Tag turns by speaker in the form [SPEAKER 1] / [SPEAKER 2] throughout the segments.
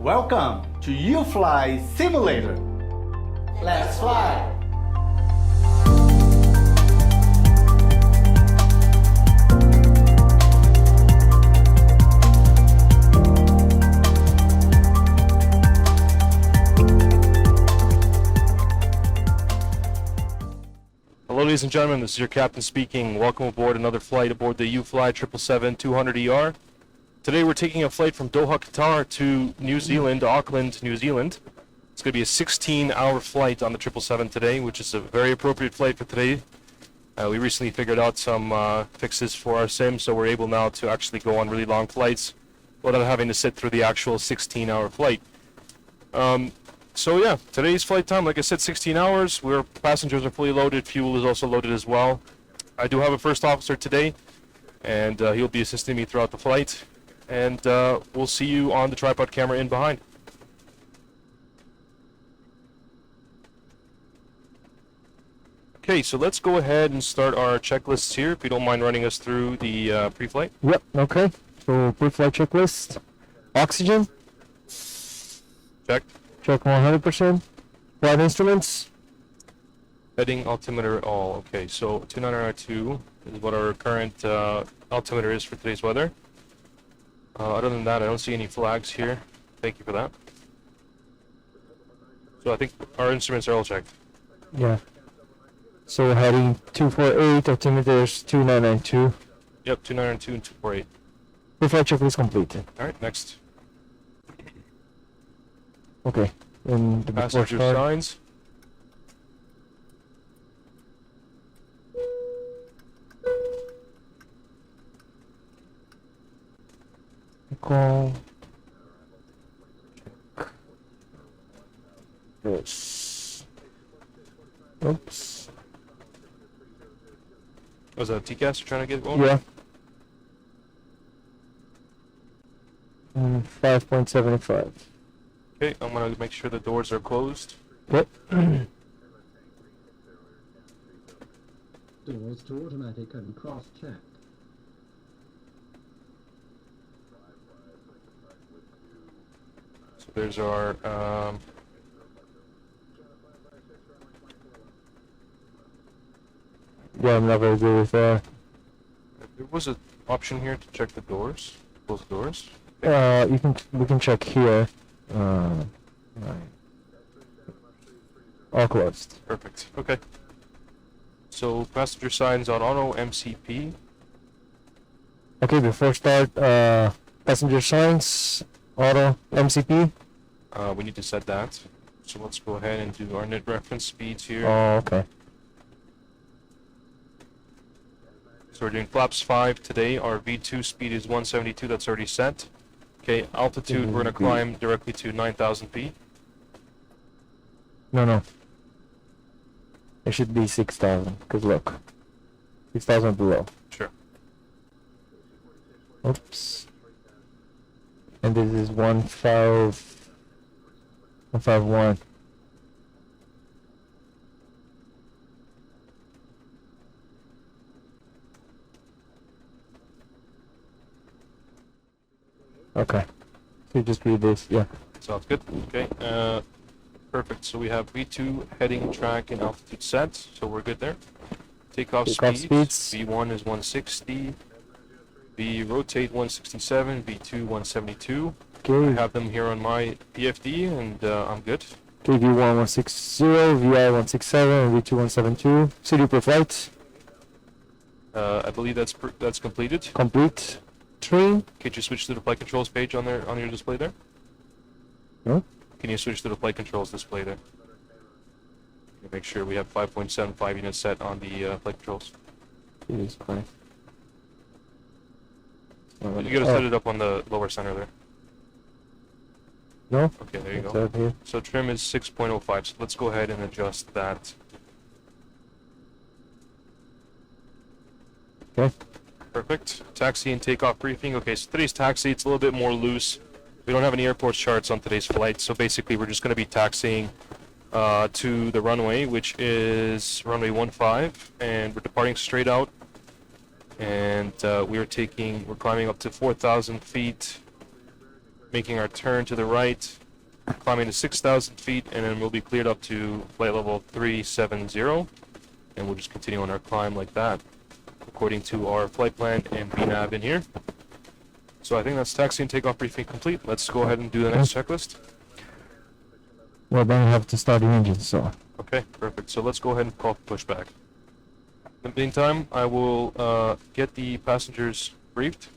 [SPEAKER 1] Welcome to U-Fly Simulator. Let's fly!
[SPEAKER 2] Hello ladies and gentlemen, this is your captain speaking. Welcome aboard another flight aboard the U-Fly 777-200ER. Today we're taking a flight from Doha, Qatar to New Zealand, Auckland, New Zealand. It's going to be a 16-hour flight on the 777 today, which is a very appropriate flight for today. We recently figured out some fixes for our sim, so we're able now to actually go on really long flights without having to sit through the actual 16-hour flight. So yeah, today's flight time, like I said, 16 hours. Passengers are fully loaded. Fuel is also loaded as well. I do have a first officer today, and he'll be assisting me throughout the flight. And we'll see you on the tripod camera in behind. Okay, so let's go ahead and start our checklists here, if you don't mind running us through the pre-flight.
[SPEAKER 3] Yep, okay. So pre-flight checklist. Oxygen.
[SPEAKER 2] Check.
[SPEAKER 3] Check 100%. Flight instruments.
[SPEAKER 2] Heading altimeter all. Okay, so 29R2 is what our current altimeter is for today's weather. Other than that, I don't see any flags here. Thank you for that. So I think our instruments are all checked.
[SPEAKER 3] Yeah. So heading 248, altimeter is 2992.
[SPEAKER 2] Yep, 2992 and 248.
[SPEAKER 3] Pre-flight checklist completed.
[SPEAKER 2] Alright, next.
[SPEAKER 3] Okay. And the before
[SPEAKER 2] Passenger
[SPEAKER 3] start.
[SPEAKER 2] signs.
[SPEAKER 3] Call. Yes. Oops.
[SPEAKER 2] Was that TCAS you're trying to get going?
[SPEAKER 3] Yeah. 5.75.
[SPEAKER 2] Okay, I'm gonna make sure the doors are closed.
[SPEAKER 3] Yep.
[SPEAKER 4] Doors to automatic and cross-check.
[SPEAKER 2] So there's our
[SPEAKER 3] Yeah, I'm not very good with that.
[SPEAKER 2] there was an option here to check the doors. Close the doors.
[SPEAKER 3] We can check here. Right. All closed.
[SPEAKER 2] Perfect. Okay. So passenger signs on auto MCP.
[SPEAKER 3] Okay, before start, passenger signs, auto, MCP.
[SPEAKER 2] We need to set that. So let's go ahead and do our net reference speeds here.
[SPEAKER 3] Oh, okay.
[SPEAKER 2] So we're doing flaps 5 today. Our V2 speed is 172. That's already set. Okay, altitude, we're going to climb directly to 9,000 feet.
[SPEAKER 3] No. It should be 6,000, because look. 6,000 below.
[SPEAKER 2] Sure.
[SPEAKER 3] Oops. And this is 151. Okay. So you just read this, yeah.
[SPEAKER 2] Sounds good. Okay. Perfect. So we have V2 heading, track, and altitude set. So we're good there. Takeoff speeds. V1 is 160. V rotate 167. V2 172.
[SPEAKER 3] Okay.
[SPEAKER 2] I have them here on my PFD, and I'm good.
[SPEAKER 3] Okay, V1 160, VI 167, and V2 172. City per flight.
[SPEAKER 2] I believe that's completed.
[SPEAKER 3] Complete. Train.
[SPEAKER 2] Could you switch to the flight controls page on your display there?
[SPEAKER 3] No?
[SPEAKER 2] Can you switch to the flight controls display there? Make sure we have 5.75 units set on the flight controls.
[SPEAKER 3] It is fine.
[SPEAKER 2] You gotta set it up on the lower center there.
[SPEAKER 3] No?
[SPEAKER 2] Okay, there you
[SPEAKER 3] It's
[SPEAKER 2] go.
[SPEAKER 3] out here.
[SPEAKER 2] So trim is 6.05, so let's go ahead and adjust that.
[SPEAKER 3] Okay.
[SPEAKER 2] Perfect. Taxi and takeoff briefing. Okay, so today's taxi, it's a little bit more loose. We don't have any airport charts on today's flight, so basically we're just going to be taxiing to the runway, which is runway 15, and we're departing straight out. And we're climbing up to 4,000 feet making our turn to the right, climbing to 6,000 feet, and then we'll be cleared up to flight level 370, and we'll just continue on our climb like that, according to our flight plan and VNAV in here. So I think that's taxi and takeoff briefing complete. Let's go ahead and do the next checklist.
[SPEAKER 3] Well, then we have to start the engine, so.
[SPEAKER 2] Okay, perfect. So let's go ahead and call for pushback. In the meantime, I will get the passengers briefed.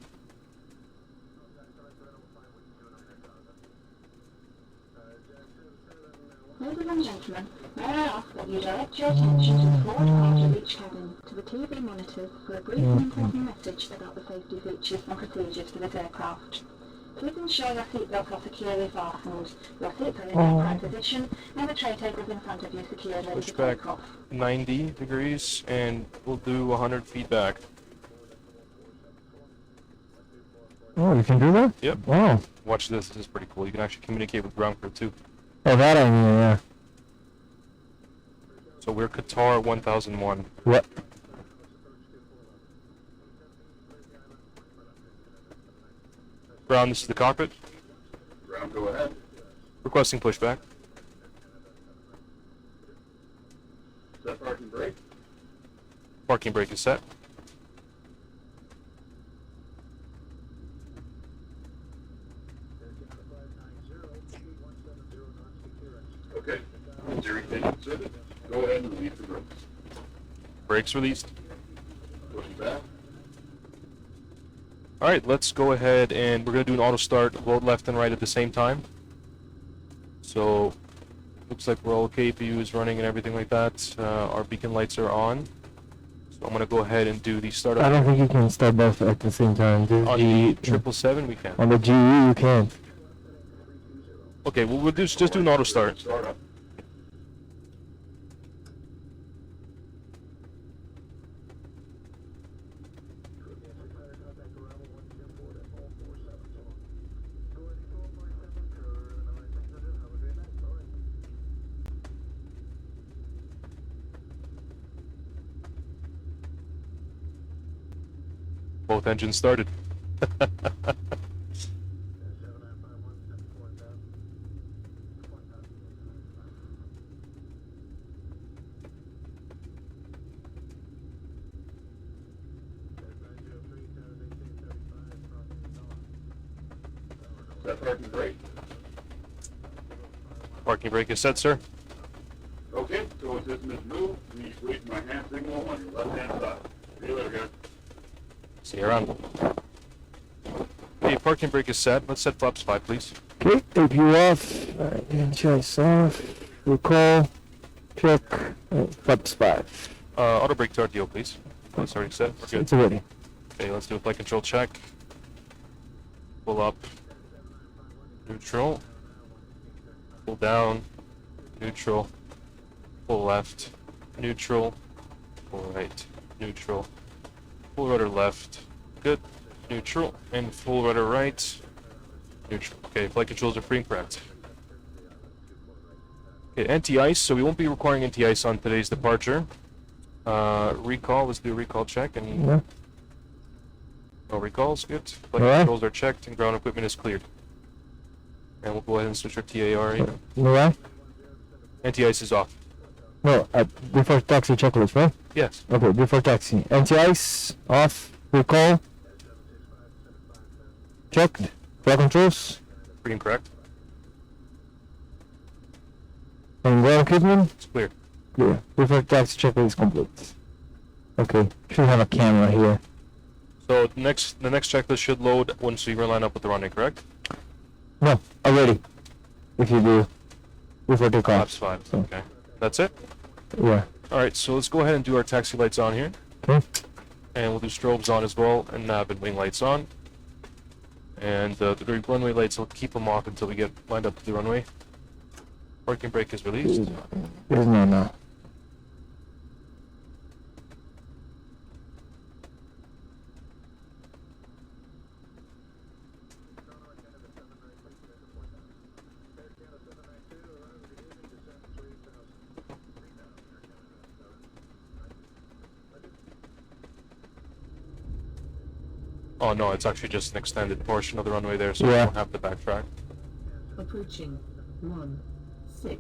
[SPEAKER 5] Ladies and gentlemen, may I ask that you direct your attention to the forward part of each cabin, to the TV monitors, for a brief and important message about the safety features and procedures for this aircraft. Please ensure your seatbelts are securely fastened, your seats are in the upright position, and the tray tables in front of you secured ready to
[SPEAKER 2] Pushback
[SPEAKER 5] take off.
[SPEAKER 2] 90 degrees, and we'll do 100 feet back.
[SPEAKER 3] Oh, you can do that?
[SPEAKER 2] Yep.
[SPEAKER 3] Wow.
[SPEAKER 2] Watch this. This is pretty cool. You can actually communicate with ground crew too.
[SPEAKER 3] Oh, that I mean, yeah.
[SPEAKER 2] So we're Qatar 1001.
[SPEAKER 3] What?
[SPEAKER 2] Ground, this is the cockpit.
[SPEAKER 6] Ground, go ahead.
[SPEAKER 2] Requesting pushback.
[SPEAKER 6] Set parking brake.
[SPEAKER 2] Parking brake is set.
[SPEAKER 6] Okay. Steering engine inserted. Go ahead and release the brakes.
[SPEAKER 2] Brakes released.
[SPEAKER 6] Pushing back.
[SPEAKER 2] Alright, let's go ahead and we're going to do an auto start, load left and right at the same time. So, looks like we're all okay, PU is running and everything like that. Our beacon lights are on. So I'm going to go ahead and do the startup.
[SPEAKER 3] I don't think you can start both at the same time. This
[SPEAKER 2] On the 777 we can.
[SPEAKER 3] On the GE, you can't.
[SPEAKER 2] Okay, well we'll just do an auto start.
[SPEAKER 6] Start up.
[SPEAKER 2] Both engines started.
[SPEAKER 6] Set parking brake.
[SPEAKER 2] Parking brake is set, sir.
[SPEAKER 6] Okay, so as this is moved, please wait my hand signal on your left hand side. See you later, guys.
[SPEAKER 2] See you around. Okay, parking brake is set. Let's set flaps 5, please.
[SPEAKER 3] Okay, APU off. Alright, NGIS off. Recall. Check. Flaps 5.
[SPEAKER 2] Auto brake to RTO, please. That's already set. We're good.
[SPEAKER 3] It's ready.
[SPEAKER 2] Okay, let's do a flight control check. Pull up. Neutral. Pull down. Neutral. Pull left. Neutral. Pull right. Neutral. Full rudder left. Good. Neutral. And full rudder right. Neutral. Okay, flight controls are free and correct. Okay, anti-ice, so we won't be requiring anti-ice on today's departure. Recall, let's do a recall check. And
[SPEAKER 3] Yeah.
[SPEAKER 2] no recalls, good. Flight
[SPEAKER 3] Alright.
[SPEAKER 2] controls are checked and ground equipment is cleared. And we'll go ahead and switch our TAR.
[SPEAKER 3] You know why?
[SPEAKER 2] Anti-ice is off.
[SPEAKER 3] No, before taxi checklist, right?
[SPEAKER 2] Yes.
[SPEAKER 3] Okay, before taxi. Anti-ice, off, recall. Checked. Flight controls.
[SPEAKER 2] Free and correct.
[SPEAKER 3] And ground equipment.
[SPEAKER 2] It's clear.
[SPEAKER 3] Clear. Before taxi checklist complete. Okay, should have a camera here.
[SPEAKER 2] So the next checklist should load once we line up with the runway, correct?
[SPEAKER 3] No, already. If you do. Before takeoff.
[SPEAKER 2] Flaps 5.
[SPEAKER 3] So,
[SPEAKER 2] Okay. That's it?
[SPEAKER 3] yeah.
[SPEAKER 2] Alright, so let's go ahead and do our taxi lights on here.
[SPEAKER 3] Okay.
[SPEAKER 2] And we'll do strobes on as well, and nav and wing lights on. And the runway lights, we'll keep them off until we get lined up to the runway. Parking brake is released.
[SPEAKER 3] There's no now.
[SPEAKER 2] Oh no, it's actually just an extended portion of the runway there, so
[SPEAKER 3] Yeah.
[SPEAKER 2] we don't have to backtrack.
[SPEAKER 4] Approaching 16.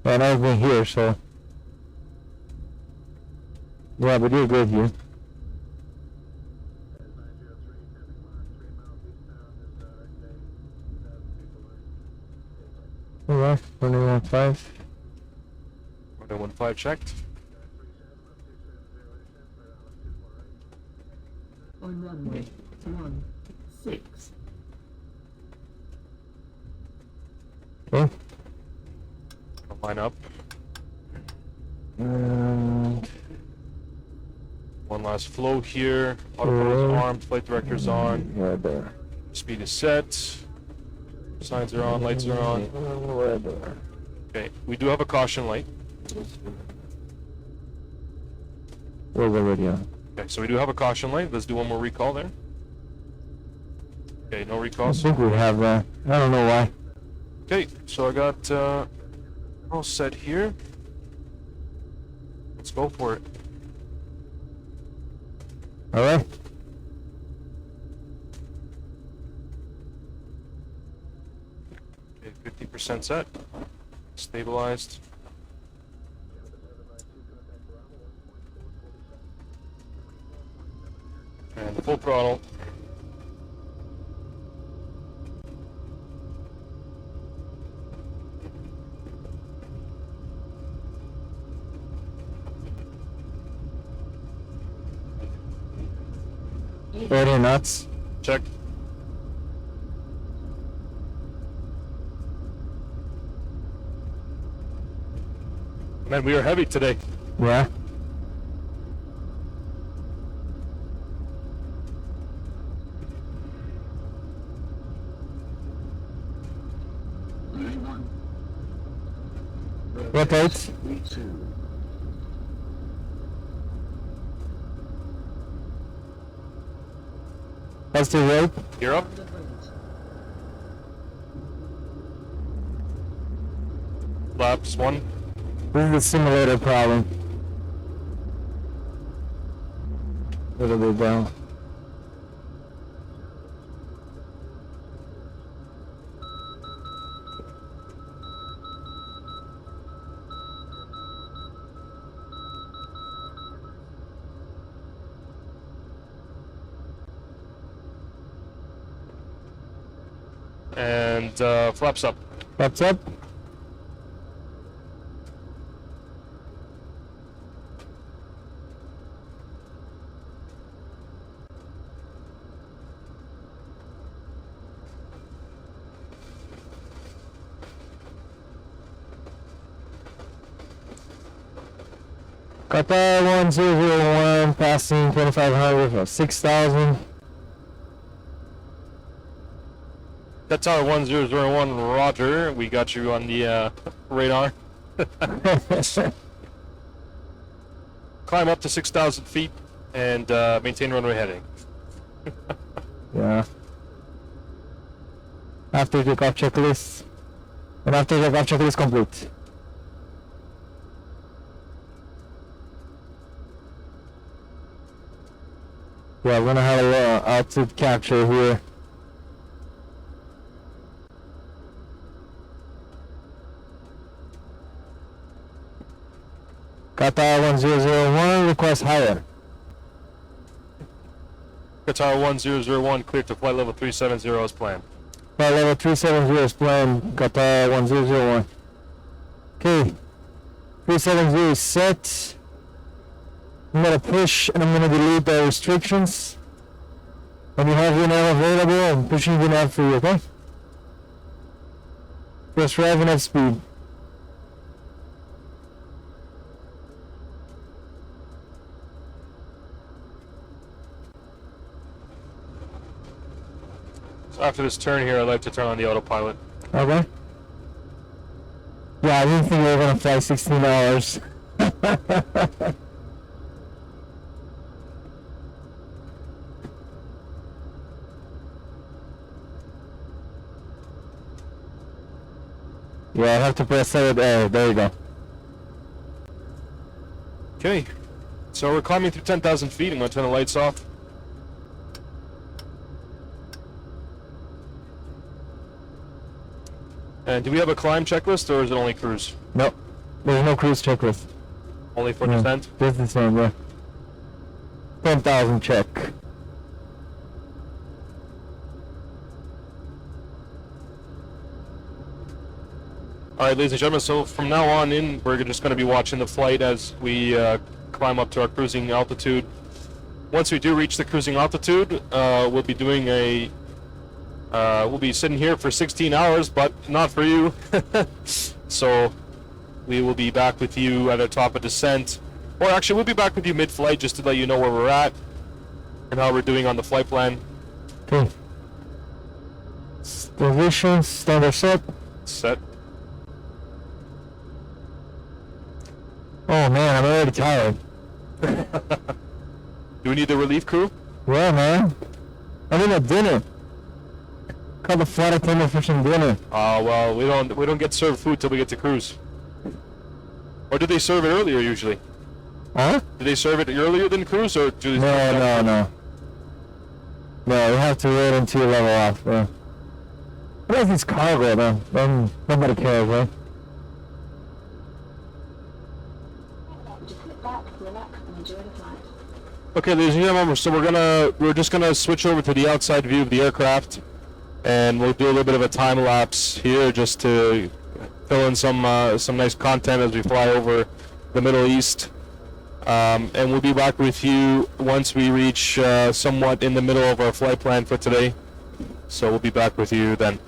[SPEAKER 3] And I've been here, so. Yeah, but you're good here. Alright, 21.5.
[SPEAKER 2] Runway 15 checked.
[SPEAKER 4] On runway 16.
[SPEAKER 3] Okay.
[SPEAKER 2] Line up.
[SPEAKER 3] And
[SPEAKER 2] One last flow here. Autopilot's armed, flight director's on.
[SPEAKER 3] weather.
[SPEAKER 2] Speed is set. Signs are on, lights are on.
[SPEAKER 3] Weather.
[SPEAKER 2] Okay, we do have a caution light.
[SPEAKER 3] Was already on.
[SPEAKER 2] Okay, so we do have a caution light. Let's do one more recall there. Okay, no
[SPEAKER 3] I
[SPEAKER 2] recalls.
[SPEAKER 3] think we have I don't know why.
[SPEAKER 2] Okay, so I got all set here. Let's go for it.
[SPEAKER 3] Alright.
[SPEAKER 2] Okay, 50% set. Stabilized. And full throttle.
[SPEAKER 3] Very nuts.
[SPEAKER 2] Check. Man, we are heavy today.
[SPEAKER 3] Yeah. Rotate. That's the rope.
[SPEAKER 2] You're up. Lapse 1.
[SPEAKER 3] This is the simulator problem. A little bit down.
[SPEAKER 2] And flaps up.
[SPEAKER 3] What's up? Qatar 1001 passing 2500 for 6,000.
[SPEAKER 2] Qatar 1001, Roger. We got you on the radar. Climb up to 6,000 feet and maintain runway heading.
[SPEAKER 3] Yeah. After takeoff checklist. And after takeoff checklist complete. Yeah, we're gonna have a little altitude capture here. Qatar 1001 request higher.
[SPEAKER 2] Qatar 1001 cleared to flight level 370 as planned.
[SPEAKER 3] Flight level 370 is planned, Qatar 1001. Okay, 370 is set. I'm gonna push and I'm gonna delete the restrictions. When you have your nav available, I'm pushing the nav for you, okay? Press drive and at speed.
[SPEAKER 2] So after this turn here, I'd like to turn on the autopilot.
[SPEAKER 3] Okay. Yeah, I didn't think we were gonna fly 16 hours. Yeah, I have to press it. There you go.
[SPEAKER 2] Okay. So we're climbing through 10,000 feet. I'm going to turn the lights off. And do we have a climb checklist, or is it only cruise?
[SPEAKER 3] No, there's no cruise checklist.
[SPEAKER 2] Only for
[SPEAKER 3] No,
[SPEAKER 2] descent?
[SPEAKER 3] just the same, bro. 10,000 check.
[SPEAKER 2] Alright, ladies and gentlemen, so from now on in, we're just going to be watching the flight as we climb up to our cruising altitude. Once we do reach the cruising altitude, we'll be doing a... we'll be sitting here for 16 hours, but not for you. So we will be back with you at the top of descent. Or actually, we'll be back with you mid-flight just to let you know where we're at and how we're doing on the flight plan.
[SPEAKER 3] Okay. Position, standard set.
[SPEAKER 2] Set.
[SPEAKER 3] Oh man, I'm already tired.
[SPEAKER 2] Do we need the relief crew?
[SPEAKER 3] Yeah, man. I'm in at dinner. Call the flight attendant for some dinner.
[SPEAKER 2] Well, we don't get served food till we get to cruise. Or do they serve it earlier usually?
[SPEAKER 3] Huh?
[SPEAKER 2] Do they serve it earlier than cruise, or do they?
[SPEAKER 3] No. No, we have to wait until you level off, bro. Unless it's cargo, though. Then nobody cares, right?
[SPEAKER 5] Just sit back, relax, and enjoy the flight.
[SPEAKER 2] Okay, ladies and gentlemen, so we're just gonna switch over to the outside view of the aircraft, and we'll do a little bit of a time lapse here just to fill in some nice content as we fly over the Middle East. And we'll be back with you once we reach somewhat in the middle of our flight plan for today. So we'll be back with you then.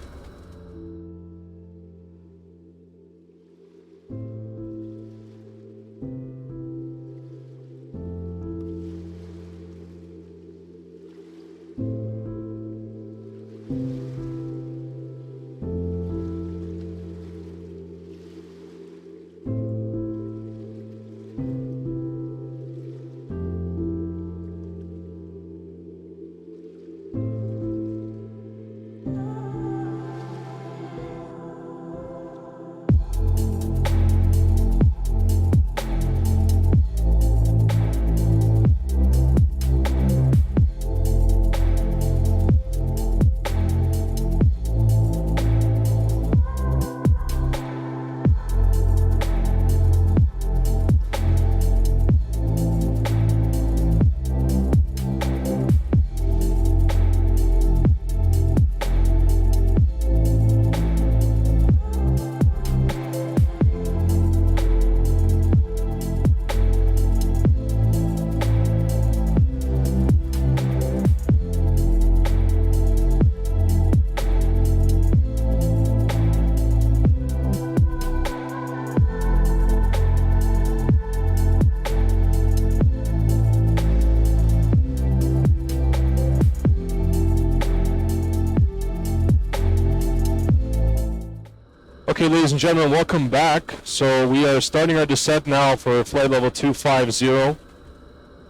[SPEAKER 2] Okay, ladies and gentlemen, welcome back. So we are starting our descent now for flight level 250.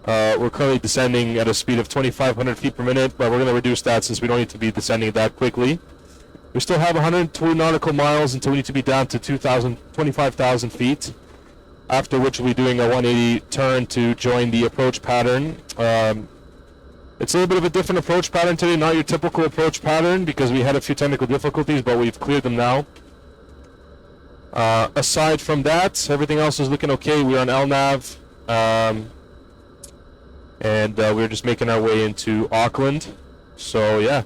[SPEAKER 2] We're currently descending at a speed of 2,500 feet per minute, but we're going to reduce that since we don't need to be descending that quickly. We still have 102 nautical miles until we need to be down to 25,000 feet, after which we'll be doing a 180 turn to join the approach pattern. It's a little bit of a different approach pattern today, not your typical approach pattern, because we had a few technical difficulties, but we've cleared them now. Aside from that, everything else is looking okay. We're on LNAV, and we're just making our way into Auckland. So yeah.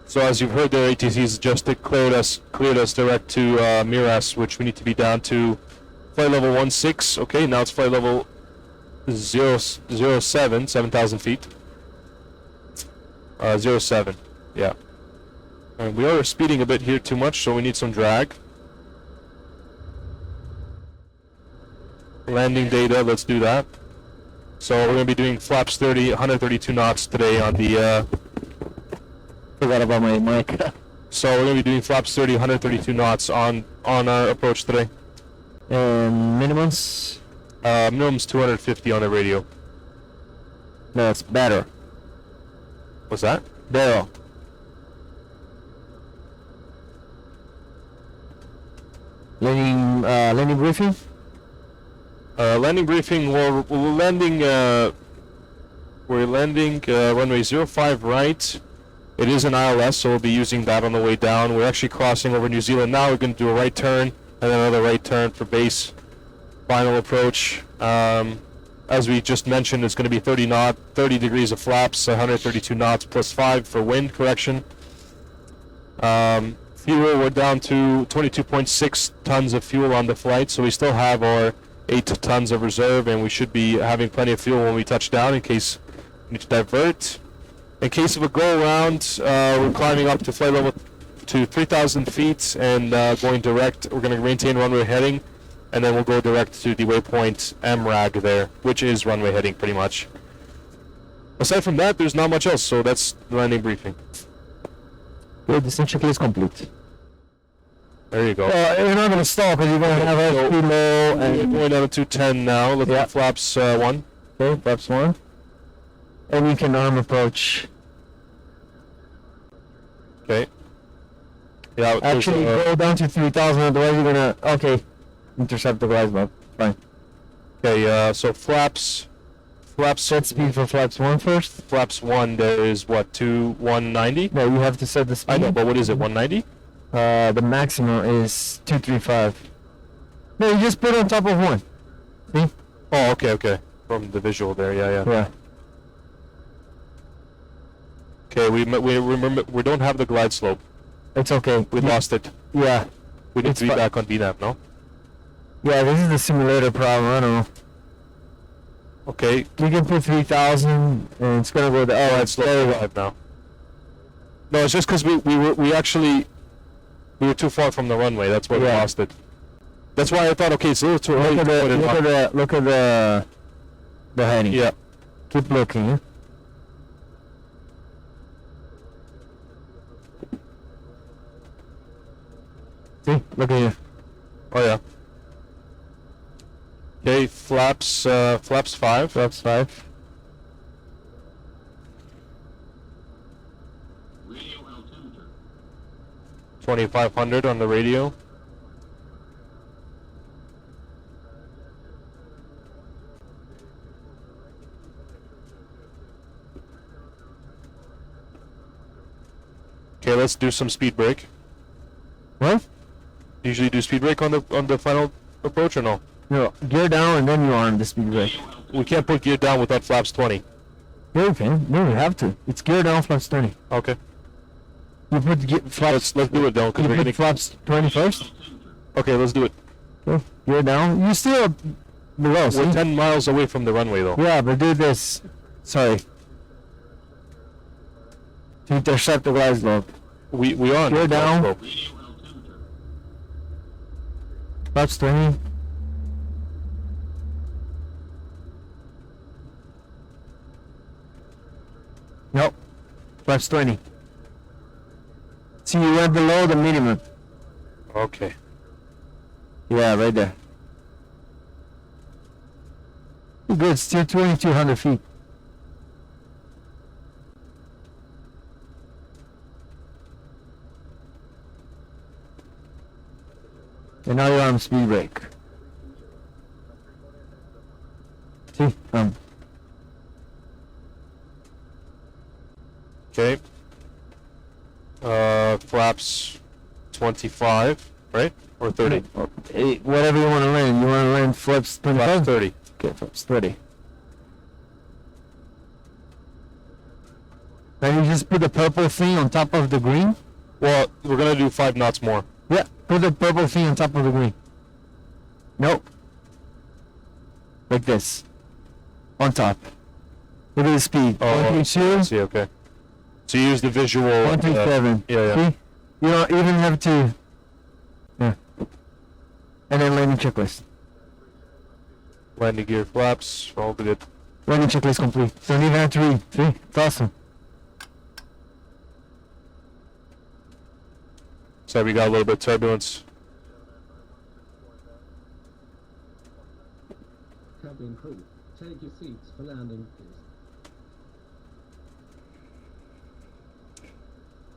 [SPEAKER 2] So as you've heard there, ATC's just cleared us direct to Miras, which we need to be down to flight level 16. Okay, now it's flight level 7,000 feet. 07. Yeah. And we are speeding a bit here too much, so we need some drag. Landing data, let's do that. So we're going to be doing flaps 30, 132 knots today on the...
[SPEAKER 3] Forgot about my mic.
[SPEAKER 2] So we're going to be doing flaps 30, 132 knots on our approach today.
[SPEAKER 3] And minimums?
[SPEAKER 2] Minimum's 250 on the radio.
[SPEAKER 3] No, it's better.
[SPEAKER 2] What's that?
[SPEAKER 3] Landing briefing.
[SPEAKER 2] Landing briefing. We're landing. We're landing runway 05 right. It is an ILS, so we'll be using that on the way down. We're actually crossing over New Zealand now. We're going to do a right turn and then another right turn for base. Final approach. As we just mentioned, it's going to be 30 degrees of flaps, 132 knots plus 5 for wind correction. Fuel, we're down to 22.6 tons of fuel on the flight, so we still have our 8 tons of reserve, and we should be having plenty of fuel when we touch down in case we need to divert. In case of a go-around, we're climbing up to flight level to 3,000 feet and going direct. We're going to maintain runway heading, and then we'll go direct to the waypoint MRAG there, which is runway heading pretty much. Aside from that, there's not much else, so that's the landing briefing.
[SPEAKER 3] Good, descent checklist is complete.
[SPEAKER 2] There you go.
[SPEAKER 3] You're not going to stall because you're going to have airspeed low
[SPEAKER 2] We're
[SPEAKER 3] and...
[SPEAKER 2] going down to 210 now. Looking at flaps 1.
[SPEAKER 3] Okay, flaps 1. And you can arm approach.
[SPEAKER 2] Okay. Yeah,
[SPEAKER 3] Actually, go down to 3,000, otherwise you're going to... Okay. Intercept the glide slope. Fine.
[SPEAKER 2] Okay, so flaps...
[SPEAKER 3] Set speed for flaps 1 first.
[SPEAKER 2] Flaps 1, there is what, 190?
[SPEAKER 3] No, you have to set the speed.
[SPEAKER 2] I know, but what is it, 190?
[SPEAKER 3] The maximum is 235. No, you just put it on top of 1. See?
[SPEAKER 2] Oh, okay. From the visual there, yeah.
[SPEAKER 3] Yeah.
[SPEAKER 2] Okay, we remember, we don't have the glide slope.
[SPEAKER 3] It's okay.
[SPEAKER 2] We lost it.
[SPEAKER 3] Yeah.
[SPEAKER 2] We need
[SPEAKER 3] It's
[SPEAKER 2] to be
[SPEAKER 3] fi-
[SPEAKER 2] back on BNAP, no?
[SPEAKER 3] Yeah, this is the simulator problem. I don't know.
[SPEAKER 2] Okay,
[SPEAKER 3] You can put 3,000 and it's going to go to... Oh, it's
[SPEAKER 2] slope
[SPEAKER 3] there.
[SPEAKER 2] 5 now. No, it's just because we were too far from the runway. That's why we
[SPEAKER 3] Yeah.
[SPEAKER 2] lost it. That's why I thought, okay, it's a little too early
[SPEAKER 3] Look
[SPEAKER 2] to put it on.
[SPEAKER 3] at the heading.
[SPEAKER 2] Yeah.
[SPEAKER 3] Keep looking. Yeah? See? Look at here.
[SPEAKER 2] Oh yeah. Okay, flaps 5.
[SPEAKER 3] Flaps 5.
[SPEAKER 6] Radio altimeter.
[SPEAKER 2] 2,500 on the radio. Okay, let's do some speed brake.
[SPEAKER 3] What?
[SPEAKER 2] Usually do speed brake on the final approach or no?
[SPEAKER 3] No, gear down and then you arm the speed brake.
[SPEAKER 2] We can't put gear down without flaps 20.
[SPEAKER 3] Yeah, you can. No, you have to. It's gear down, flaps 20.
[SPEAKER 2] Okay.
[SPEAKER 3] You put flaps...
[SPEAKER 2] Let's do it though, because
[SPEAKER 3] You
[SPEAKER 2] we're
[SPEAKER 3] put
[SPEAKER 2] getting...
[SPEAKER 3] flaps 20 first?
[SPEAKER 2] Okay, let's do it.
[SPEAKER 3] Okay. Gear down. You still are below, see?
[SPEAKER 2] We're 10 miles away from the runway though.
[SPEAKER 3] Yeah, but do this. Sorry. To intercept the glide slope.
[SPEAKER 2] We are on
[SPEAKER 3] Gear
[SPEAKER 2] the
[SPEAKER 3] down.
[SPEAKER 2] slope.
[SPEAKER 6] Radio altimeter.
[SPEAKER 3] Flaps 20. Nope. Flaps 20. See, you went below the minimum.
[SPEAKER 2] Okay.
[SPEAKER 3] Yeah, right there. You're good. Still 2,200 feet. And now you're on speed brake. See?
[SPEAKER 2] Okay. Flaps 25, right? Or 30?
[SPEAKER 3] Whatever you want to land. You want to land flaps 25?
[SPEAKER 2] Flaps 30.
[SPEAKER 3] Okay, flaps 30. Then you just put the purple thing on top of the green?
[SPEAKER 2] Well, we're gonna do 5 knots more.
[SPEAKER 3] Yeah, put the purple thing on top of the green. Nope. Like this. On top. Look at the speed.
[SPEAKER 2] Oh,
[SPEAKER 3] 132,
[SPEAKER 2] see, okay. So you use the visual...
[SPEAKER 3] 137.
[SPEAKER 2] yeah.
[SPEAKER 3] See? You don't even have to... Yeah. And then landing checklist.
[SPEAKER 2] Landing gear flaps, all good.
[SPEAKER 3] Landing checklist complete. Don't even have to read. See? It's awesome.
[SPEAKER 2] So we got a little bit of turbulence.
[SPEAKER 4] Cabin crew, take your seats for landing, please.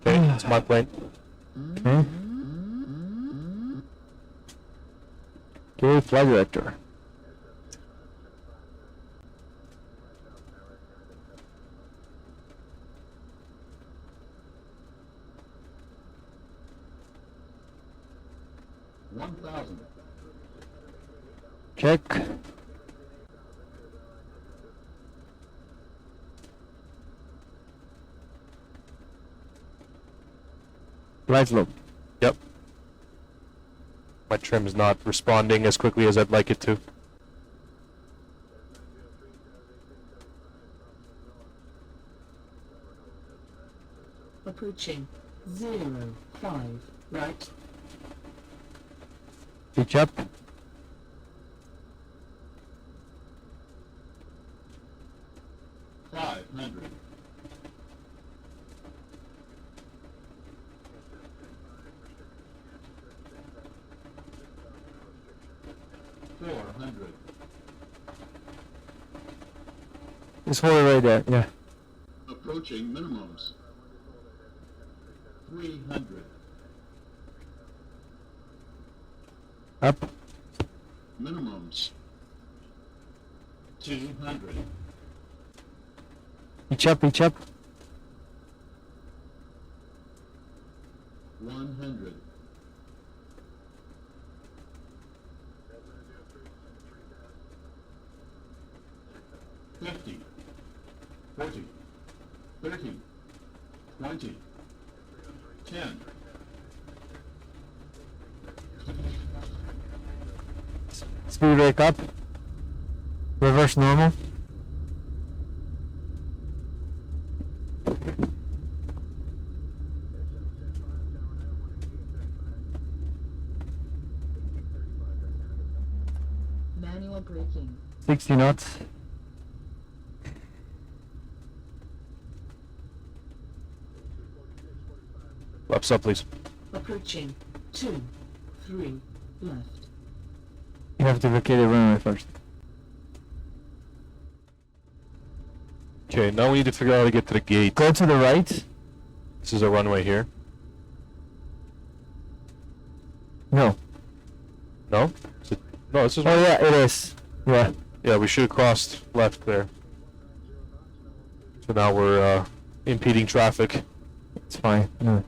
[SPEAKER 2] Okay, it's my plane.
[SPEAKER 3] Okay. Okay, flight director. Check. Flight low.
[SPEAKER 2] Yep. My trim's not responding as quickly as I'd like it to.
[SPEAKER 7] Approaching 05, right.
[SPEAKER 3] Pitch up. Just hold it right there, yeah.
[SPEAKER 6] Approaching minimums. 300.
[SPEAKER 3] Up.
[SPEAKER 6] Minimums. 200.
[SPEAKER 3] Pitch up, pitch up.
[SPEAKER 6] 100. 50. 40. 30. 20. 10.
[SPEAKER 3] Speed brake up. Reverse normal.
[SPEAKER 7] Manual braking.
[SPEAKER 3] 60 knots.
[SPEAKER 2] Lapse up, please.
[SPEAKER 7] Approaching 2, 3, left.
[SPEAKER 3] You have to vacate the runway first.
[SPEAKER 2] Okay, now we need to figure out how to get to the gate.
[SPEAKER 3] Go to the right.
[SPEAKER 2] This is a runway here.
[SPEAKER 3] No.
[SPEAKER 2] No? Is it, no, this is.
[SPEAKER 3] Oh yeah, it is. Yeah.
[SPEAKER 2] Yeah, we should have crossed left there. So now we're impeding traffic.
[SPEAKER 3] It's fine. Yeah.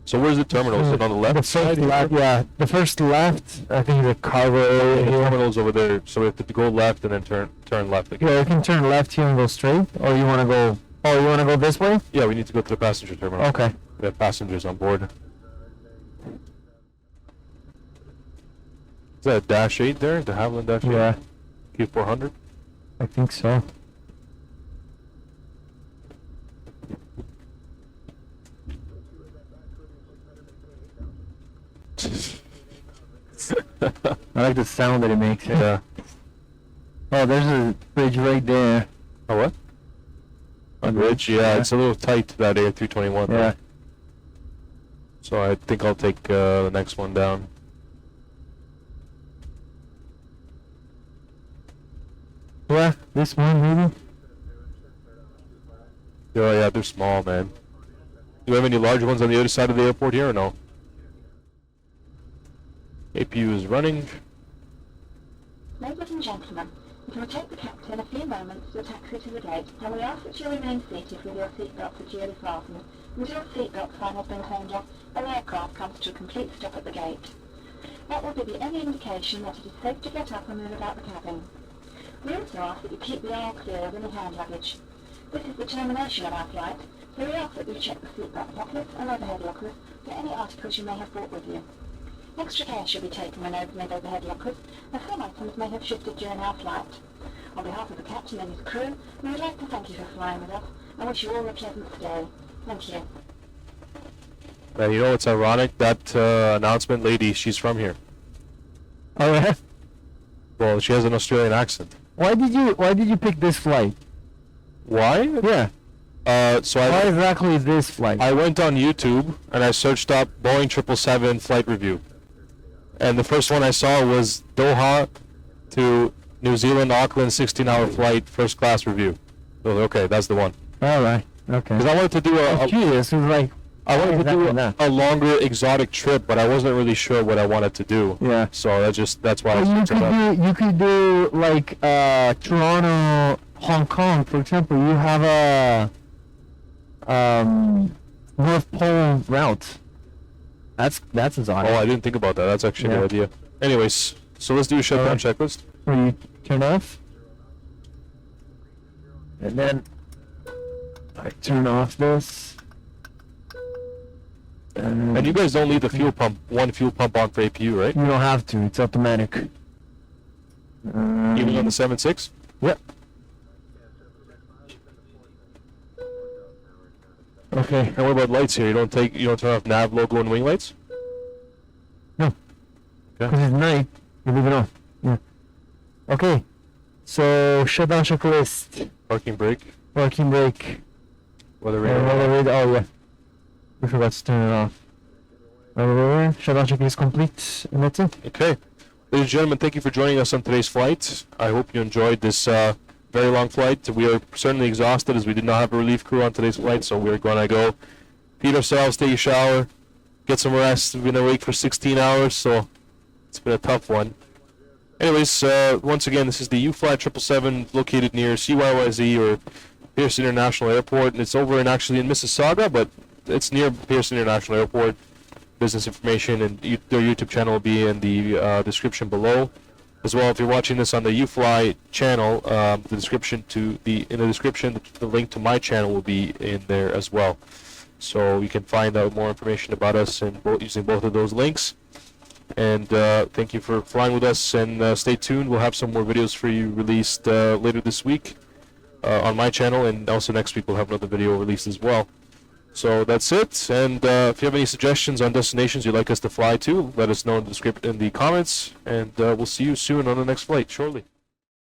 [SPEAKER 2] So where's the terminal? Is it on the left
[SPEAKER 3] The
[SPEAKER 2] side?
[SPEAKER 3] first left, yeah. The first left, I think the cargo area
[SPEAKER 2] The
[SPEAKER 3] here.
[SPEAKER 2] terminal's over there, so we have to go left and then turn left again.
[SPEAKER 3] Yeah, you can turn left here and go straight, or you wanna go? Oh, you wanna go this way?
[SPEAKER 2] Yeah, we need to go to the passenger terminal.
[SPEAKER 3] Okay.
[SPEAKER 2] We have passengers on board. Is that a Dash 8 there? The Havilland Dash 8?
[SPEAKER 3] Yeah,
[SPEAKER 2] Q400?
[SPEAKER 3] I think so. I like the sound that it makes.
[SPEAKER 2] Yeah.
[SPEAKER 3] Oh, there's a bridge right there.
[SPEAKER 2] Oh, what? On bridge? Yeah, it's a little tight, that A321. though.
[SPEAKER 3] Yeah.
[SPEAKER 2] So I think I'll take the next one down.
[SPEAKER 3] Yeah, this one maybe.
[SPEAKER 2] Oh yeah, they're small, man. Do we have any large ones on the other side of the airport here or no? APU is running.
[SPEAKER 5] Ladies and gentlemen, it will take the captain a few moments to taxi to the gate, and we ask that you remain seated with your seatbelt securely fastened until the seatbelt sign has been turned off and the aircraft comes to a complete stop at the gate. That will give you any indication that it is safe to get up and move about the cabin. We also ask that you keep the aisle clear of any hand luggage. This is the termination of our flight, so we ask that you check the seatbelt pockets and overhead lockers for any articles you may have brought with you. Extra care should be taken when opening overhead lockers, as some items may have shifted during our flight. On behalf of the captain and his crew, we would like to thank you for flying with us and wish you all a pleasant stay. Thank you.
[SPEAKER 2] Man, you know what's ironic? That announcement lady, she's from here.
[SPEAKER 3] Oh yeah.
[SPEAKER 2] Well, she has an Australian accent.
[SPEAKER 3] Why did you pick this flight?
[SPEAKER 2] Why?
[SPEAKER 3] Yeah.
[SPEAKER 2] So
[SPEAKER 3] Why exactly this flight?
[SPEAKER 2] I went on YouTube and I searched up Boeing 777 flight review. And the first one I saw was Doha to New Zealand, Auckland, 16-hour flight, first class review. So, okay, that's the one.
[SPEAKER 3] All right. Okay.
[SPEAKER 2] Because I wanted to do
[SPEAKER 3] I'm curious. It's like
[SPEAKER 2] I wanted to
[SPEAKER 3] Exactly
[SPEAKER 2] do
[SPEAKER 3] that.
[SPEAKER 2] a longer exotic trip, but I wasn't really sure what I wanted to do.
[SPEAKER 3] Yeah.
[SPEAKER 2] So that's why I
[SPEAKER 3] Well,
[SPEAKER 2] was
[SPEAKER 3] you could do like Toronto, Hong Kong, for example. You have a North Pole route. That's exotic.
[SPEAKER 2] Oh, I didn't think about that. That's actually a good idea. Anyways, so let's do a shutdown checklist.
[SPEAKER 3] Where you turn off, and then I turn off this.
[SPEAKER 2] And you guys don't leave the fuel pump, one fuel pump on for APU, right?
[SPEAKER 3] You don't have to. It's automatic.
[SPEAKER 2] Even on the 7.6?
[SPEAKER 3] Yep. Okay.
[SPEAKER 2] And what about lights here? You don't turn off nav, logo, and wing lights?
[SPEAKER 3] No. Because it's night. You leave it on. Yeah. Okay. So shutdown checklist.
[SPEAKER 2] Parking brake,
[SPEAKER 3] Parking brake.
[SPEAKER 2] weather
[SPEAKER 3] And
[SPEAKER 2] radar.
[SPEAKER 3] weather radar. Oh yeah. We forgot to turn it off. Weather radar. Shutdown checklist complete. And that's it.
[SPEAKER 2] Okay. Ladies and gentlemen, thank you for joining us on today's flight. I hope you enjoyed this very long flight. We are certainly exhausted as we did not have a relief crew on today's flight, so we're going to go feed ourselves, take a shower, get some rest. We've been awake for 16 hours, so it's been a tough one. Anyways, once again, this is the U-Fly 777 located near CYYZ or Pearson International Airport, and it's over in Mississauga, but it's near Pearson International Airport. Business information and their YouTube channel will be in the description below. As well, if you're watching this on the U-Fly channel, the link to my channel will be in there as well. So you can find out more information about us using both of those links. And thank you for flying with us, and stay tuned. We'll have some more videos for you released later this week on my channel, and also next week we'll have another video released as well. So that's it, and if you have any suggestions on destinations you'd like us to fly to, let us know in the comments, and we'll see you soon on the next flight, shortly.